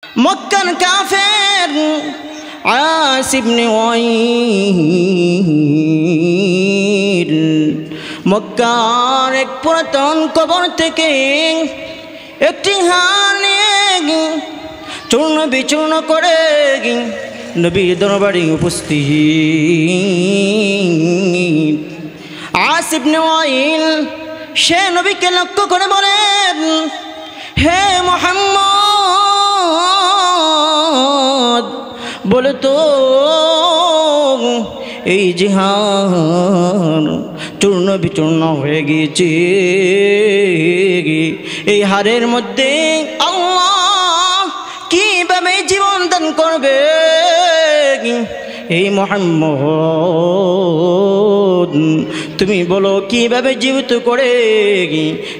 মক্কার কাফের আস ইবনে ওয়াইল মক্কার এক পুরাতন কবর থেকে একটি হাড় নিয়ে চূর্ণ বিচূর্ণ করে নবীর দরবারে উপস্থিত। আস ইবনে ওয়াইল সে নবীকে লক্ষ্য করে বলেন, হে মুহাম্মদ, বলে তো এই জিহান চূর্ণ বিচূর্ণ হয়ে গিয়েছে, এই হাড়ের মধ্যে আল্লাহ কিভাবে জীবন দান করবে? এই মুহাম্মদ, তুমি বলো কিভাবে জীবিত করে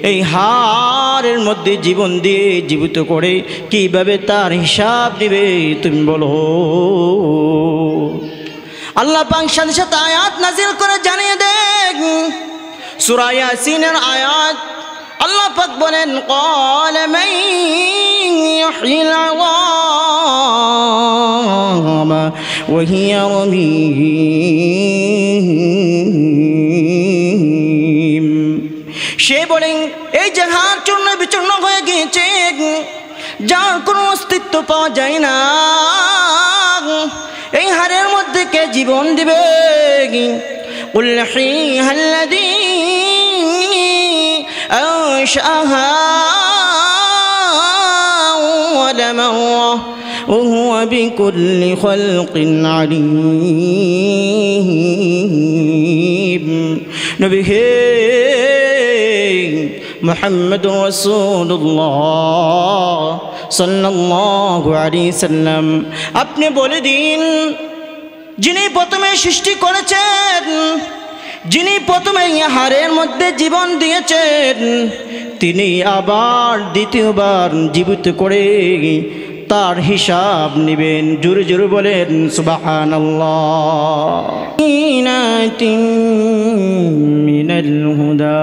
এই হাড়ের মধ্যে জীবন দিয়ে জীবিত করে কিভাবে তার হিসাব দিবে, তুমি বলো। আল্লাহ পাক সাথে সাথে আয়াত নাজিল করে জানিয়ে দেন, সূরা ইয়াসিনের আয়াত। আল্লাহ পাক বলেন, ক্বালা মান ইউহয়িল আযামা ওয়া হিয়া রামীম। সে বলেন, এই যে হাড় চূর্ণ বিচূর্ণ হয়ে গিয়েছে, যার কোনো অস্তিত্ব পাওয়া যায় না, এই হাড়ের মধ্যে কে জীবন দিবে? কুল হিয়াল্লাযী আনশাহা আওয়াল মাররা ওয়া হুয়া বিকুল্লি খালকিন আলীম। নবী হে মুহাম্মদুর রাসূলুল্লাহ সাল্লাল্লাহু আলাইহি সাল্লাম, আপনি বলে দিন, যিনি প্রথমে সৃষ্টি করেছেন, যিনি প্রথমে হাড়ের মধ্যে জীবন দিয়েছেন, তিনি আবার দ্বিতীয়বার জীবিত করে তার হিসাব নেবেন। জোরে জোরে বলেন সুবহানাল্লাহ। মিনাল হুদা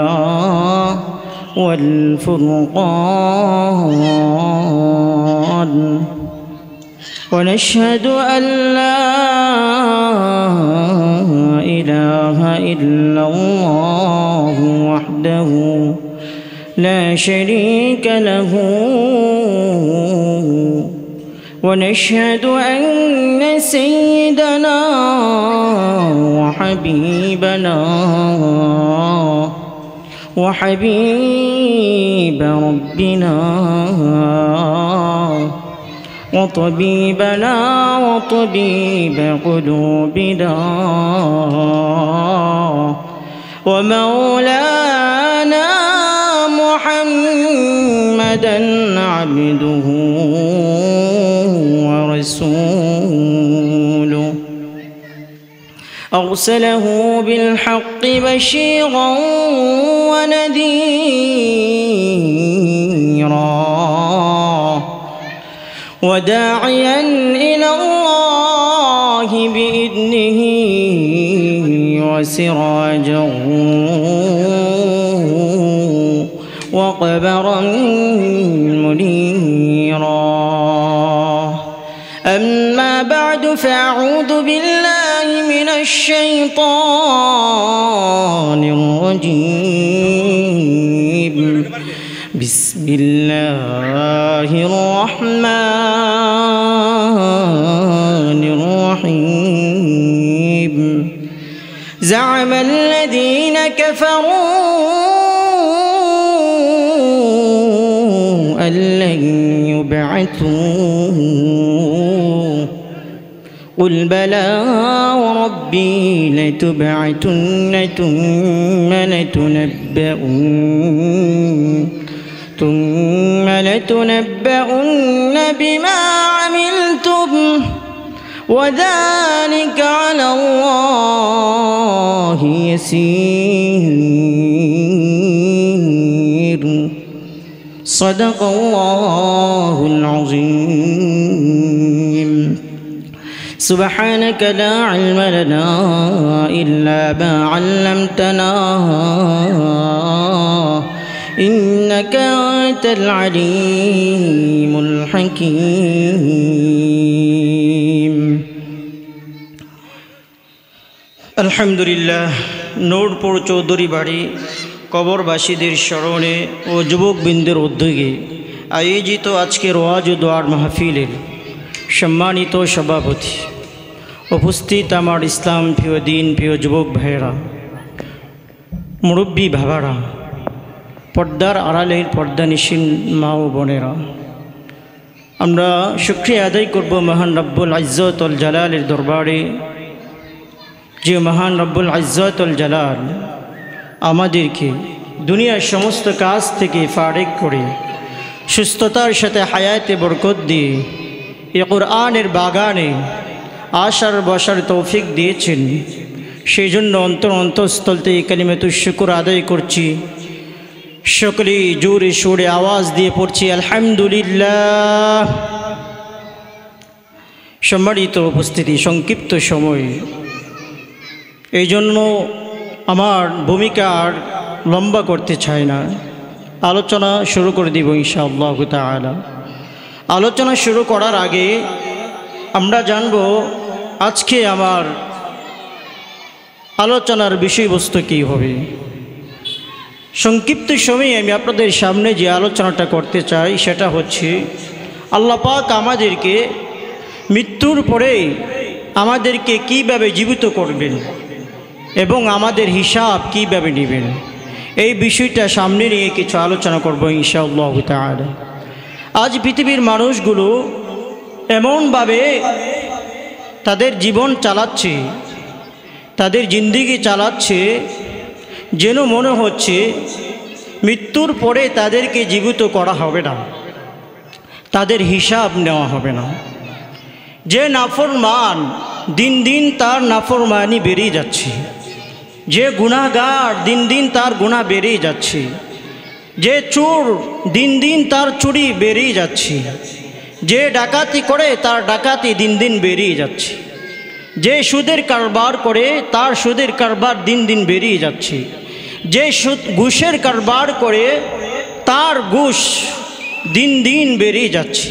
ওয়াল ফুরকান ونشهد أن لا إله إلا الله وحده لا شريك له ونشهد أن سيدنا وحبيبنا وحبيب ربنا وطبيبنا وطبيب قلوبنا ومولانا محمدا عبده ورسوله أرسله بالحق بشيرا ونذيرا وداعيا إلى الله بإذنه وسراجا وقمرا منيرا. أما بعد فأعوذ بالله من الشيطان الرجيم. بسم الله الرحمن الرحيم. زعم الذين كفروا أن لن يبعثوا قل بلى وربي لتبعثن ثم لتنبؤن بما عملتم وذلك على الله يسير. صدق الله العظيم. سبحانك لا علم لنا إلا ما علمتنا إنك أنت العليم الحكيم الحمد لله নূরপুর চৌধুরী বাড়ি কবরবাসীদের স্মরণে ও যুবকবৃন্দের উদ্যোগে আয়োজিত আজকের ওয়াজ ও দোয়ার মাহফিলের সম্মানিত সভাপতি, উপস্থিত আমার ইসলাম প্রিয় দিন প্রিয় যুবক ভাইয়েরা, মুরব্বী বাবারা, পর্দার আড়ালের পর্দানিশীন মা ও বোনেরা, আমরা শুকরিয়া আদায় করব মহান রব্বুল ইজ্জত ওয়াল জালালের দরবারে, যে মহান রব্বুল ইজ্জত ওয়াল জালাল আমাদেরকে দুনিয়ার সমস্ত কাজ থেকে ফারেক করে সুস্থতার সাথে হায়াতে বরকত দিয়ে এই কোরআনের বাগানে আসার বসার তৌফিক দিয়েছেন। সেই জন্য অন্তঃস্থল থেকে কালিমাতুশ শুকর আদায় করছি। সকলেই জোরে সোরে আওয়াজ দিয়ে পড়ছি আলহামদুলিল্লাহ। সম্মানিত উপস্থিতি, সংক্ষিপ্ত সময়, এই জন্য আমার ভূমিকা আর লম্বা করতে চাই না, আলোচনা শুরু করে দিব ইনশাআল্লাহ তাআলা। আলোচনা শুরু করার আগে আমরা জানব আজকে আমার আলোচনার বিষয়বস্তু কী হবে। সংক্ষিপ্ত সময়ে আমি আপনাদের সামনে যে আলোচনাটা করতে চাই সেটা হচ্ছে আল্লাহ পাক আমাদেরকে মৃত্যুর পরে আমাদেরকে কিভাবে জীবিত করবেন এবং আমাদের হিসাব কিভাবে নেবেন, এই বিষয়টা সামনে নিয়ে কিছু আলোচনা করব ইনশাআল্লাহ তাআলা। আজ পৃথিবীর মানুষগুলো এমনভাবে তাদের জীবন চালাচ্ছে, তাদের জিন্দেগি চালাচ্ছে, যেন মনে হচ্ছে মৃত্যুর পরে তাদেরকে জীবিত করা হবে না, তাদের হিসাব নেওয়া হবে না। যে নাফরমান দিন দিন তার নাফরমানি বেড়েই যাচ্ছে, যে গুনাহগার দিন দিন তার গুনাহ বেড়েই যাচ্ছে, যে চোর দিন দিন তার চুরি বেড়েই যাচ্ছে, যে ডাকাতি করে তার ডাকাতি দিন দিন বেড়েই যাচ্ছে, যে সুদের কারবার করে তার সুদের কারবার দিন দিন বেড়েই যাচ্ছে, যে ঘুষের কারবার করে তার ঘুষ দিন দিন বেড়েই যাচ্ছে।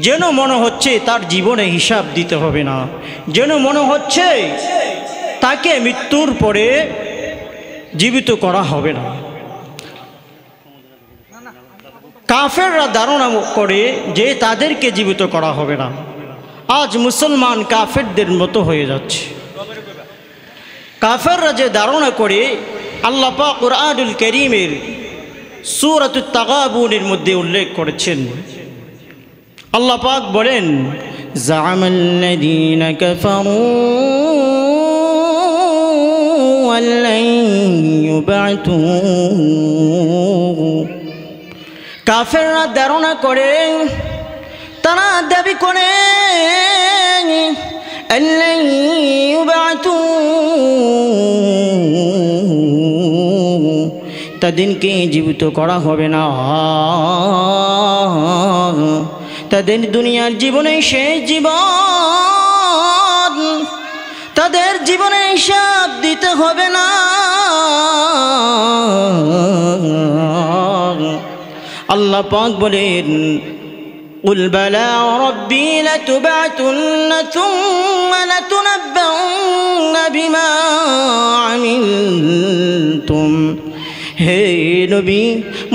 যেন মনে হচ্ছে তার জীবনে হিসাব দিতে হবে না, যেন মনে হচ্ছে তাকে মৃত্যুর পরে জীবিত করা হবে না। কাফেররা ধারণা করে যে তাদেরকে জীবিত করা হবে না। আজ মুসলমান কাফেরদের মতো হয়ে যাচ্ছে। কাফেররা যে ধারণা করে, আল্লাহ পাক কুরআনুল কারীমের সূরাতুত তাগাবুনের মধ্যে উল্লেখ করেছেন। আল্লাহ পাক বলেন, জাআমাল্লাযীনা কাফারু আল্লান ইউবআতু। কাফেররা ধারণা করে, তারা দাবি করে আল্লান ইউবআতু, তাদেরকে জীবিত করা হবে না, তাদের দুনিয়ার জীবনে শেষ জীবন, তাদের জীবনে হিসাব দিতে হবে না। আল্লাহ পাক বলেন, কুল বালা রাব্বি লাতুবআতুন্না থুম্মা লাতুনাব্বাউন্না বিমা আমিলতুম। হে নবী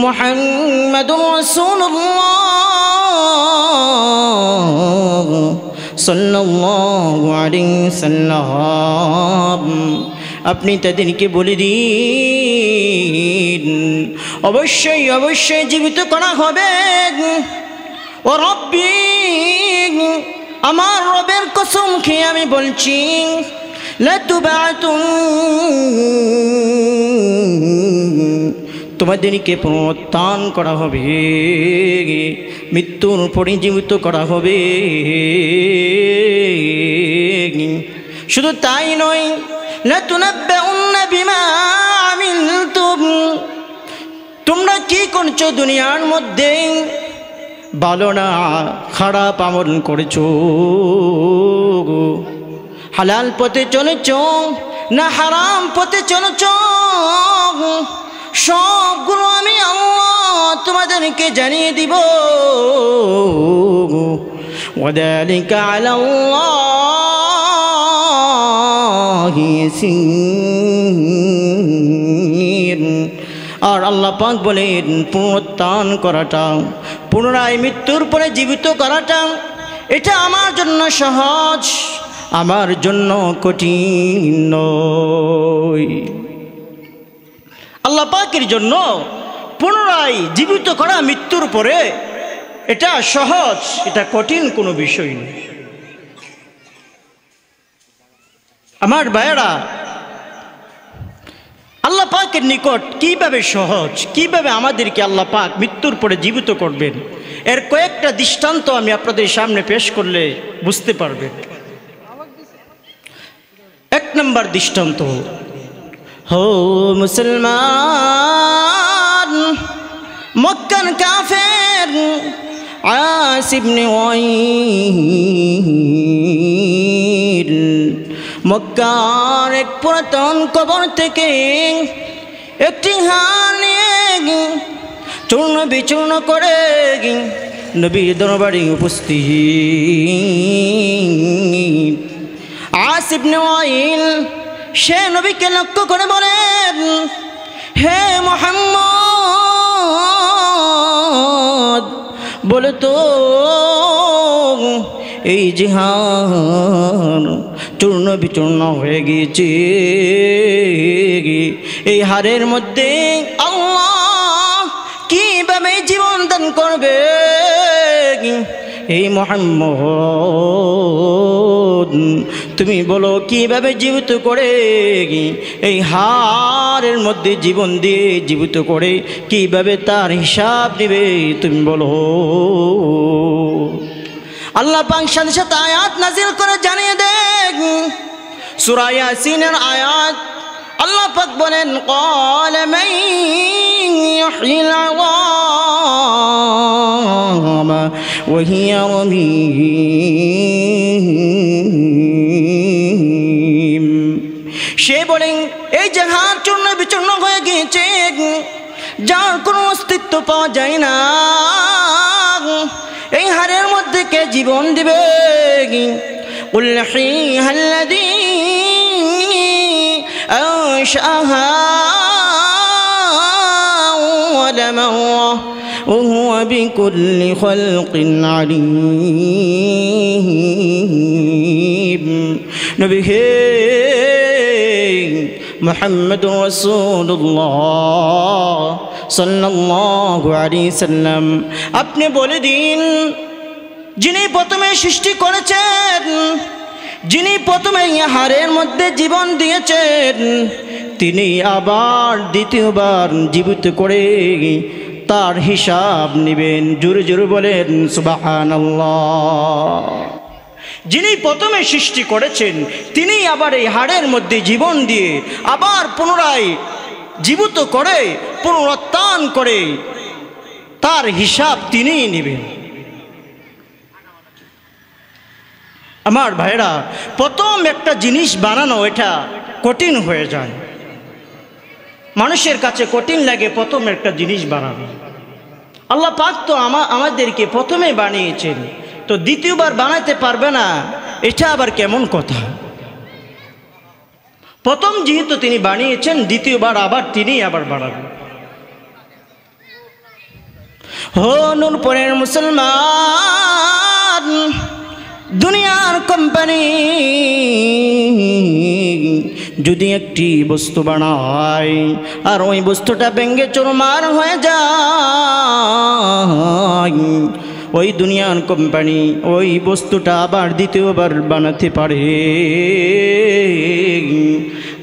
মুহাম্মদুর রাসূলুল্লাহ সাল্লাল্লাহু আলাইহি সাল্লাম, আপনি তাদেরকে বলে দিন অবশ্যই অবশ্যই জীবিত করা হবে। ও রব্বি, আমার রবের কসম খেয়ে আমি বলছি, লাতুবআতুন, তোমাদেরকে পুনরুত্থান করা হবে, মৃত্যুর পরে জীবিত করা হবে। শুধু তাই নয়, লাতুনাব্বাউন্না বিমা আমিলতুম, তোমরা কি করছো দুনিয়ার মধ্যে, ভালো না খারাপ আমল করেছো, হালাল পথে চলেছ না হারাম পথে চলেছ, সবগুলো আমি আল্লাহ তোমাদেরকে জানিয়ে দিব। ওয়াদালিকা আলাল্লাহি ইয়াসীর। আর আল্লাহ পাক বলেন, পুনরুত্থান করাটা, পুনরায় মৃত্যুর পরে জীবিত করাটা, এটা আমার জন্য সহজ, আমার জন্য কঠিন নয়। আল্লাহ পাকের জন্য পুনরায় জীবিত করা মৃত্যুর পরে এটা সহজ, এটা কঠিন কোনো বিষয় নয়। আমার ভাইয়েরা, আল্লাহ পাকের নিকট কিভাবে সহজ, কিভাবে আমাদেরকে আল্লাহ পাক মৃত্যুর পরে জীবিত করবেন, এর কয়েকটা দৃষ্টান্ত আমি আপনাদের সামনে পেশ করলে বুঝতে পারবেন। এক নম্বর দৃষ্টান্ত, হো মুসলমান, মক্কার কাফের আস ইবনে ওয়াইল মক্কার এক পুরাতন কবর থেকে একটি হাড় নিয়ে চূর্ণ বিচূর্ণ করে নবীর দরবারে উপস্থিত। আস ইবনে ওয়াইল সে নবীকে লক্ষ্য করে বলেন, হে মুহাম্মদ, বলে তো এই যে হাড় চূর্ণ বিচূর্ণ হয়ে গিয়েছে, এই হাড়ের মধ্যে আল্লাহ কিভাবে জীবন দান করবে? এই মুহাম্মদ, তুমি বলো কিভাবে জীবিত করে এই হাড়ের মধ্যে জীবন দিয়ে জীবিত করে কিভাবে তার হিসাব দিবে, তুমি বলো। আল্লাহ পাক সাথে সাথে আয়াত নাজিল করে জানিয়ে দেন, সূরা ইয়াসিনের আয়াত। আল্লাহ পাক বলেন, ক্বালা মান ইউহয়িল আযামা ওয়া হিয়া রামীম। সে বলেন, এই যে হাড় চূর্ণ বিচূর্ণ হয়ে গিয়েছে, যার কোনো অস্তিত্ব পাওয়া যায় না, এই হাড়ের মধ্যে কে জীবন দিবে? কুল হিয়াল্লাযী আনশাহা আওয়ালা মাররা ওয়া হুয়া বিকুল্লি খালকিন আলীম। নবী হে মুহাম্মদুর রাসূলুল্লাহ সাল্লাল্লাহু আলাইহি সাল্লাম, আপনি বলে দিন, যিনি প্রথমে সৃষ্টি করেছেন, যিনি প্রথমে হাড়ের মধ্যে জীবন দিয়েছেন, তিনি আবার দ্বিতীয়বার জীবিত করে তার হিসাব নেবেন। জোরে জোরে বলেন সুবহানাল্লাহ। যিনি প্রথমে সৃষ্টি করেছেন, তিনি আবার এই হাড়ের মধ্যে জীবন দিয়ে আবার পুনরায় জীবিত করে, পুনরুত্থান করে তার হিসাব তিনিই নেবেন। আমার ভাইরা, প্রথম একটা জিনিস বানানো এটা কঠিন হয়ে যায়, মানুষের কাছে কঠিন লাগে প্রথম একটা জিনিস বানানো। আল্লাহ পাক তো আমাদেরকে প্রথমে বানিয়েছেন, তো দ্বিতীয়বার বানাতে পারবে না, এটা আবার কেমন কথা? প্রথম যেহেতু তিনি বানিয়েছেন, দ্বিতীয়বার আবার তিনি আবার বানাবেন। হো নূরপুরের মুসলমান, দুনিয়ার কোম্পানি যদি একটি বস্তু বানায় আর ওই বস্তুটা ভেঙে চুরমার হয়ে যায়, ওই দুনিয়ার কোম্পানি ওই বস্তুটা আবার দ্বিতীয়বার বানাতে পারে।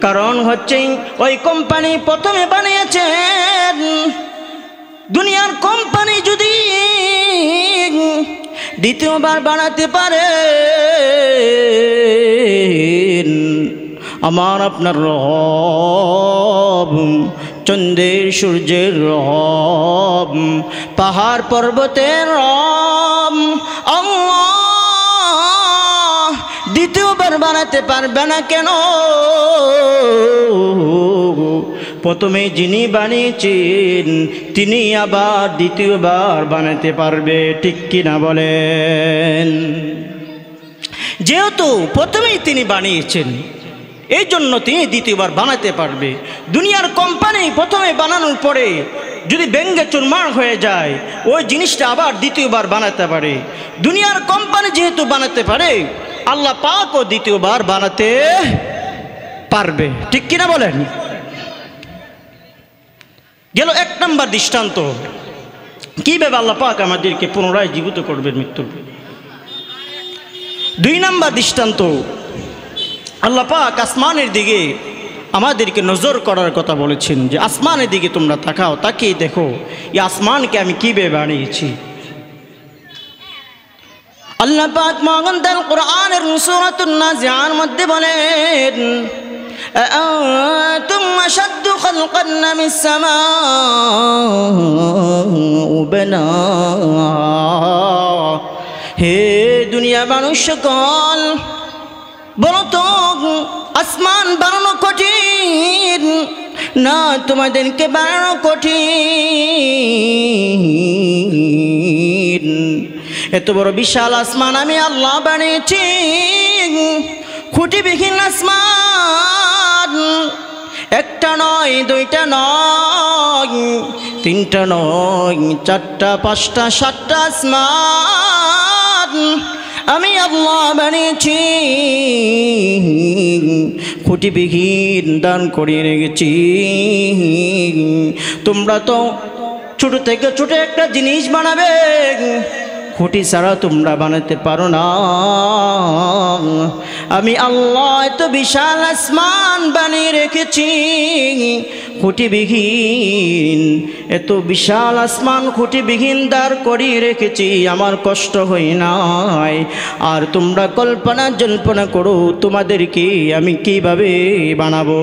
কারণ হচ্ছে ওই কোম্পানি প্রথমে বানিয়েছেন। দুনিয়ার কোম্পানি যদি দ্বিতীয়বার বানাতে পারে, আমার আপনার রব, চন্দ্রের সূর্যের রব, পাহাড় পর্বতের রব আল্লাহ দ্বিতীয়বার বানাতে পারবে না কেন? প্রথমে যিনি বানিয়েছেন তিনি আবার দ্বিতীয়বার বানাতে পারবে, ঠিক কিনা বলেন? যেহেতু প্রথমেই তিনি বানিয়েছেন এই জন্য তিনি দ্বিতীয়বার বানাতে পারবে। দুনিয়ার কোম্পানি প্রথমে বানানোর পরে যদি ভেঙে চুরমার হয়ে যায় ওই জিনিসটা আবার দ্বিতীয়বার বানাতে পারে। দুনিয়ার কোম্পানি যেহেতু বানাতে পারে আল্লাহ পাকও দ্বিতীয়বার বানাতে পারবে, ঠিক কিনা বলেন? গেল এক নম্বর দৃষ্টান্ত, কিভাবে আল্লাহ পাক আমাদেরকে পুনরায় জীবিত করবেন মৃত্যুর। দুই নম্বর দৃষ্টান্ত, আল্লাহ পাক আসমানের দিকে আমাদেরকে নজর করার কথা বলেছেন যে আসমানের দিকে তোমরা তাকাও, তাকিয়ে দেখো এই আসমানকে আমি কিভাবে বানিয়েছি। আল্লাহ পাক মহাগ্রন্থ কোরআনের সূরাতুন নাজিআর মধ্যে বলেন আআনতুম আশাদ্দু খালকান মিস সামাউ বানা। হে দুনিয়া মানুষ সকল, বলো তো আসমান বানানো কঠিন না তোমাদেরকে বানানো কঠিন? এত বড় বিশাল আসমান আমি আল্লাহ বানিয়েছি, খুঁটিবিহীন আসমান, একটা নয়, দুইটা নয়, তিনটা নয়, চারটা, পাঁচটা, সাতটা আসমান আমি আল্লাহ বানিয়েছি, খুঁটিবিহীন দান করিয়ে রেখেছি। তোমরা তো ছোট থেকে ছোট একটা জিনিস বানাবে, খুঁটি ছাড়া তোমরা বানাতে পারো না। আমি আল্লাহ এত বিশাল আসমান বানিয়ে রেখেছি খুঁটিবিহীন, এত বিশাল আসমান খুঁটিবিহীন দাঁড় করিয়ে রেখেছি, আমার কষ্ট হয় নাই। আর তোমরা কল্পনা জল্পনা করো তোমাদেরকে আমি কিভাবে বানাবো।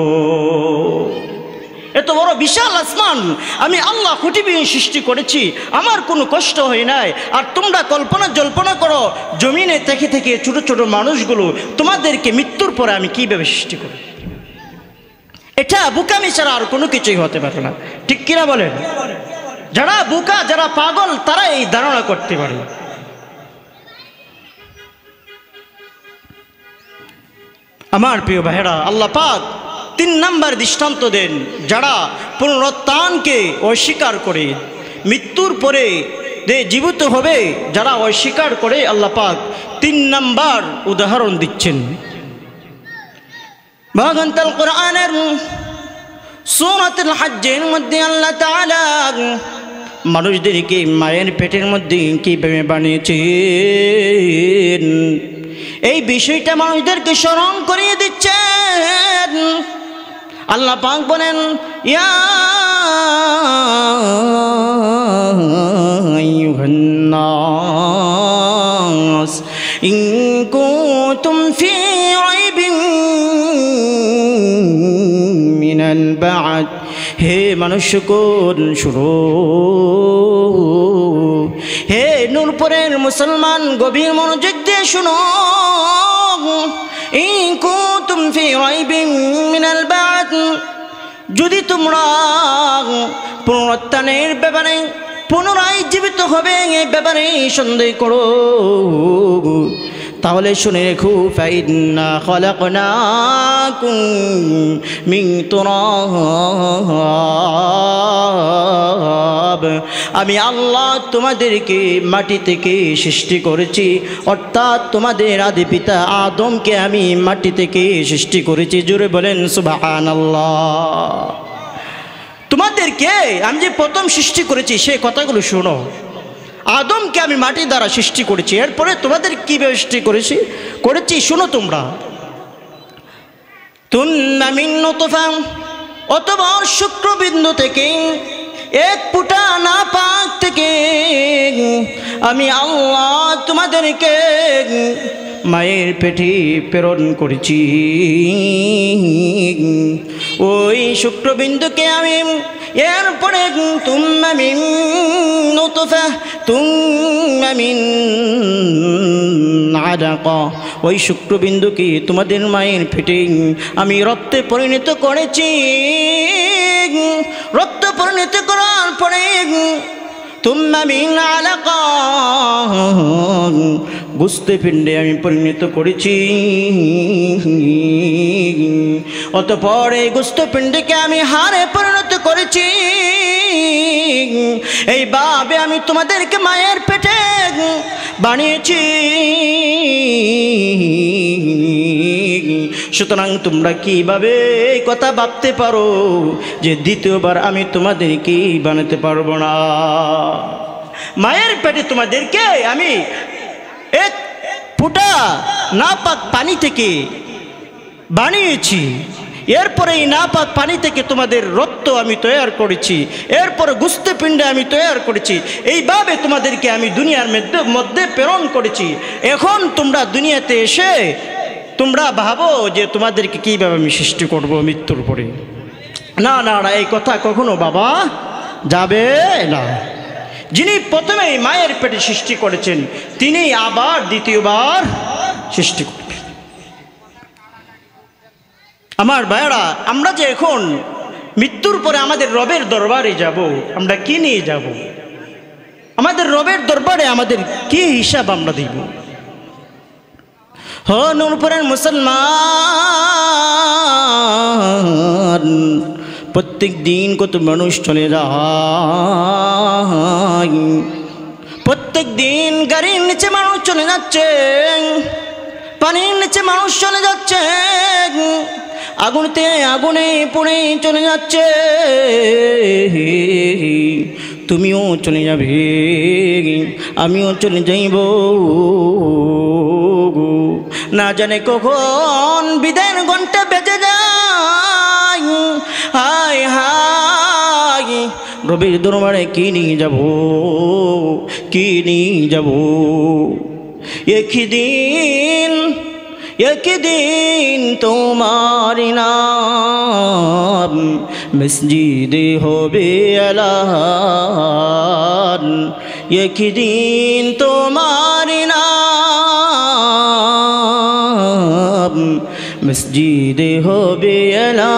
এত বড় বিশাল আসমান আমি আল্লাহ খুঁটিবিহীন সৃষ্টি করেছি, আমার কোনো কষ্ট হয় নাই। আর তোমরা কল্পনা জল্পনা করো জমিনে থেকে থেকে ছোট ছোট মানুষগুলো তোমাদেরকে মৃত্যুর পরে আমি কিভাবে সৃষ্টি করি। এটা বোকামি ছাড়া আর কোনো কিছুই হতে পারে না, ঠিক কিনা বলেন? যারা বোকা, যারা পাগল, তারা এই ধারণা করতে পারে। আমার প্রিয় ভাইরা, আল্লাহ পাক তিন নাম্বার দৃষ্টান্ত দেন যারা পুনরুত্থানকে অস্বীকার করে, মৃত্যুর পরে যে জীবিত হবে যারা অস্বীকার করে, আল্লাহ পাক তিন নাম্বার উদাহরণ দিচ্ছেন। মহাগ্রন্থ কোরআনের সূরাতুল হজ্জের মধ্যে আল্লাহ তাআলা মানুষদেরকে মায়ের পেটের মধ্যে কিভাবে বানিয়েছেন এই বিষয়টা মানুষদেরকে স্মরণ করিয়ে দিচ্ছেন। আল্লাহ পাক বলেন ইয়া আইয়ুহান নাস ইন কুনতুম ফি রাইবিন মিনাল বা'দ। হে মানুষগণ শুনো, হে নূরপুরের মুসলমান গভীর মনোযোগ দিয়ে শুনো। ইন কুনতুম ফি রাইবিন মিনাল বা'দ, যদি তোমরা পুনরুত্থানের ব্যাপারে, পুনরায় জীবিত হবে এই ব্যাপারে সন্দেহ করো, তাহলে শুনে রেখো ফাইন্না খালাকনাকুম মিন তুরাব, আমি আল্লাহ তোমাদেরকে মাটি থেকে সৃষ্টি করেছি, অর্থাৎ তোমাদের আদি পিতা আদমকে আমি মাটি থেকে সৃষ্টি করেছি। জোরে বলেন সুবহানাল্লাহ। তোমাদেরকে আমি যে প্রথম সৃষ্টি করেছি সেই কথাগুলো শোনো। আদমকে আমি মাটি দ্বারা সৃষ্টি করেছি, এরপরে তোমাদের কীভাবে সৃষ্টি করেছি শোনো তোমরা। তুম্মা মিন নুতফা, অতঃপর শুক্রবিন্দু থেকে, এক ফুটা নাপাক থেকে আমি আল্লাহ তোমাদেরকে মায়ের পেটে প্রেরণ করেছি। ওই শুক্রবিন্দুকে আমি এরপরে তুম্মা মিন নুতফা তুম্মা মিন আলাকা ওই শুক্রবিন্দুকে তোমাদের মায়ের পেটে আমি রক্তে পরিণত করেছি। রক্ত পরিণত করার পরে তুম্মা মিন আলাকা গোস্তে পিণ্ডে আমি পরিণত করেছি। অতঃপর এই গোস্ত পিণ্ডকে আমি হাড়ে পরিণত করেছি। এইভাবে আমি তোমাদেরকে মায়ের পেটে বানিয়েছি। সুতরাং তোমরা কিভাবে এই কথা ভাবতে পারো যে দ্বিতীয়বার আমি তোমাদেরকে বানাতে পারবো না? মায়ের পেটে তোমাদেরকে আমি এক ফোঁটা নাপাক পানি থেকে বানিয়েছি। এরপরে এই নাপাক পানি থেকে তোমাদের রক্ত আমি তৈরি করেছি, এরপরে গোস্তে পিণ্ডে আমি তৈরি করেছি। এইভাবে তোমাদেরকে আমি দুনিয়ার মধ্যে প্রেরণ করেছি। এখন তোমরা দুনিয়াতে এসে তোমরা ভাবো যে তোমাদেরকে কীভাবে আমি সৃষ্টি করব মৃত্যুর পরে। না না না, এই কথা কখনো বাবা যাবে না। যিনি প্রথমেই মায়ের পেটে সৃষ্টি করেছেন তিনি আবার দ্বিতীয়বার সৃষ্টি করবেন। আমার ভাইয়েরা, আমরা যে এখন মৃত্যুর পরে আমাদের রবের দরবারে যাব, আমরা কি নিয়ে যাব? আমাদের রবের দরবারে আমাদের কি হিসাব আমরা দিব? হো নূরপুরের মুসলমান, প্রত্যেক দিন কত মানুষ চলে যায়। প্রত্যেক দিন গাড়ির নিচে মানুষ চলে যাচ্ছে, পানির নিচে মানুষ চলে যাচ্ছে, আগুনতে আগুনে পুড়ে চলে যাচ্ছে। তুমিও চলে যাবে, আমিও চলে যাইব। না জানে কখন বিদায়ের ঘন্টা বেজে যায়। হায় হায়, রবির দরবারে কি নিয়ে যাব, কি নিয়ে যাব? একই দিন তোমার নাম মসজিদে হবে এলান। একই দিন তোমার নাম মসজিদে হবে এলান।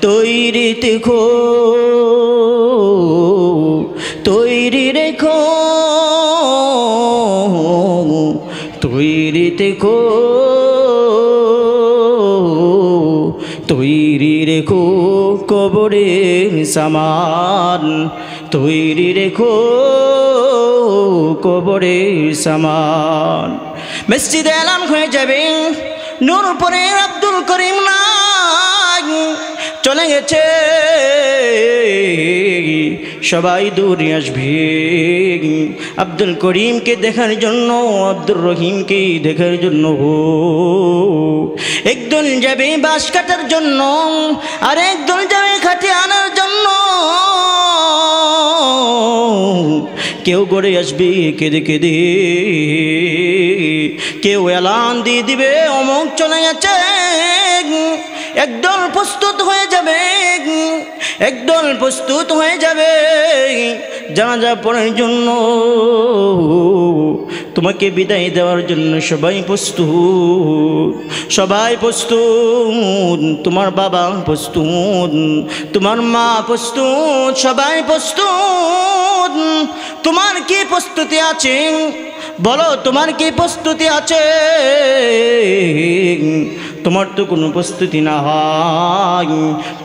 তৈরি দেখো, তৈরি রেখো, তৈরি দেখো, তৈরি রেখো কবরের সামান। তৈরি রেখো কবরের সামান। মসজিদে এলান হয়ে যাবে, নূরপুরের আব্দুল করিম নাই, চলে গেছে। সবাই দৌড়ে আসবে আব্দুল করিমকে দেখার জন্য, আব্দুর রহিমকে দেখার জন্য। একদল যাবে বাঁশ কাটার জন্য, আর একদল যাবে খাটে আনার জন্য। কেউ গড়ে আসবে কেঁদে কেঁদে, কেউ এলান দিয়ে দিবে অমুক চলে গেছে। একদল প্রস্তুত হয়ে যাবে, একদল প্রস্তুত হয়ে যাবে জানাজা পড়ার জন্য, তোমাকে বিদায় দেওয়ার জন্য। সবাই প্রস্তুত, সবাই প্রস্তুত। তোমার বাবা প্রস্তুত, তোমার মা প্রস্তুত, সবাই প্রস্তুত। তোমার কি প্রস্তুতি আছে বলো? তোমার কি প্রস্তুতি আছে? তোমার তো কোনো প্রস্তুতি না হয়।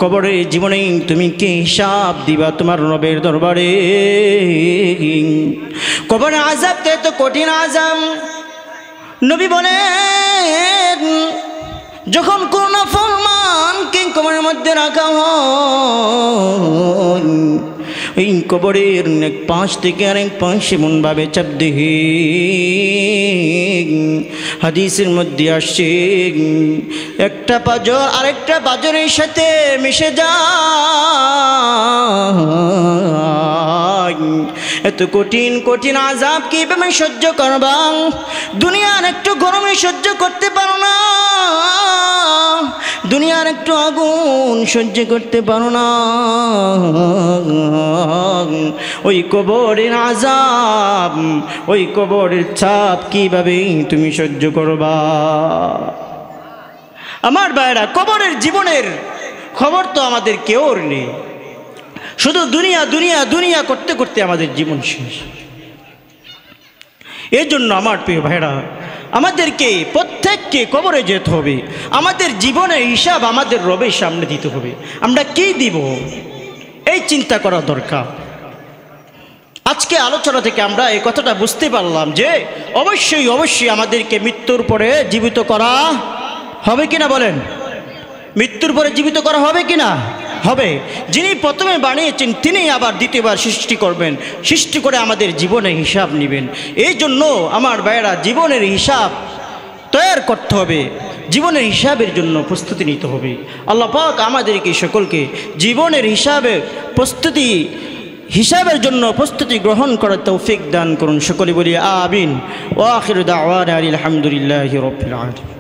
কবরে জীবনে তুমি কি হিসাব দিবা তোমার রবের দরবারে? কবরে আযাব তো কঠিন আযাব। নবী বলেন, যখন কোন ফরমানকে কবরের মধ্যে রাখা হয়, এই কবরের এক পাশ থেকে আরেক পাশ এমনভাবে চাপ দিয়ে হাদিসের মধ্যে আসছে একটা পাঁজর আরেকটা পাঁজরের সাথে মিশে যায়। এত কঠিন কঠিন আযাব কিভাবে সহ্য করবা? দুনিয়ার একটু গরমে সহ্য করতে পারো না, দুনিয়ার একটু আগুন সহ্য করতে পারো না, ওই কবরের আযাব, ওই কবরের চাপ কিভাবে তুমি সহ্য করবা? আমার ভাইরা, কবরের জীবনের খবর তো আমাদের কেউর নেই। শুধু দুনিয়া দুনিয়া দুনিয়া করতে করতে আমাদের জীবন শেষ। এই জন্য আমার প্রিয় ভাইরা, আমাদেরকে প্রত্যেককে কবরে যেতে হবে। আমাদের জীবনের হিসাব আমাদের রবের সামনে দিতে হবে। আমরা কি দিব এই চিন্তা করা দরকার। আজকে আলোচনা থেকে আমরা এই কথাটা বুঝতে পারলাম যে অবশ্যই অবশ্যই আমাদেরকে মৃত্যুর পরে জীবিত করা হবে কিনা বলেন? মৃত্যুর পরে জীবিত করা হবে কিনা? হবে। যিনি প্রথমে বানিয়েছেন তিনি আবার দ্বিতীয়বার সৃষ্টি করবেন, সৃষ্টি করে আমাদের জীবনের হিসাব নেবেন। এই জন্য আমার ভাইয়েরা, জীবনের হিসাব তৈরি করতে হবে, জীবনের হিসাবের জন্য প্রস্তুতি নিতে হবে। আল্লাহ পাক আমাদেরকে সকলকে জীবনের হিসাবের জন্য প্রস্তুতি গ্রহণ করার তৌফিক দান করুন। সকলে বলি আমিন। ওয়া আখিরু দাওয়ানা আলহামদুলিল্লাহি রাব্বিল আলামিন।